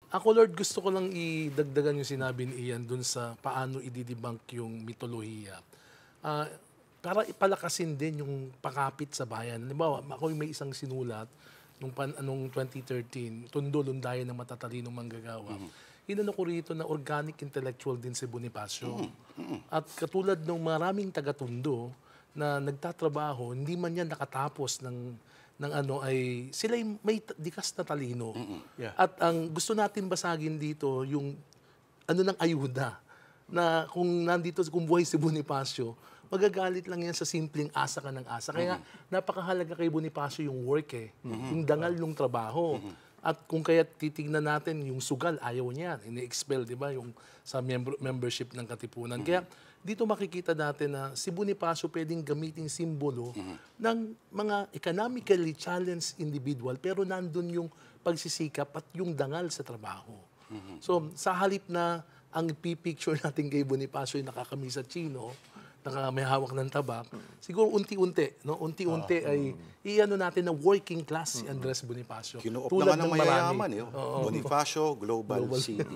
Ako, Lord, gusto ko lang idagdagan yung sinabi ni Ian dun sa paano ididebunk yung mitolohiya. Ah, para ipalakasin din yung pakapit sa bayan. Halimbawa, ako yung may isang sinulat anong 2013, Tondo, Lundayan ng Matatalinong Manggagawa. Inano ko rito na organic intellectual din si Bonifacio. At katulad ng maraming taga-Tondo na nagtatrabaho, hindi man yan nakatapos ng ano ay sila may dikas na talino. Yeah. At ang gusto natin basagin dito yung ano ng ayuda na kung kung buhay si Bonifacio, magagalit lang yan sa simpleng asa ka ng asa. Kaya napakahalaga kay Bonifacio yung work yung dangal ng trabaho. At kung kaya titignan natin yung sugal, ayaw niya, ini-expel, di ba, yung sa membership ng Katipunan. Kaya dito makikita natin na si Bonifacio pwedeng gamitin simbolo ng mga economically challenged individual, pero nandun yung pagsisikap at yung dangal sa trabaho. So, sa halip na ang picture natin kay Bonifacio yung nakakamisa chino, may hawak ng tabak, siguro unti-unti, no? Unti-unti ay iano natin na working class si Andres Bonifacio. Kinuop naman ng mayayaman. Bonifacio Global City.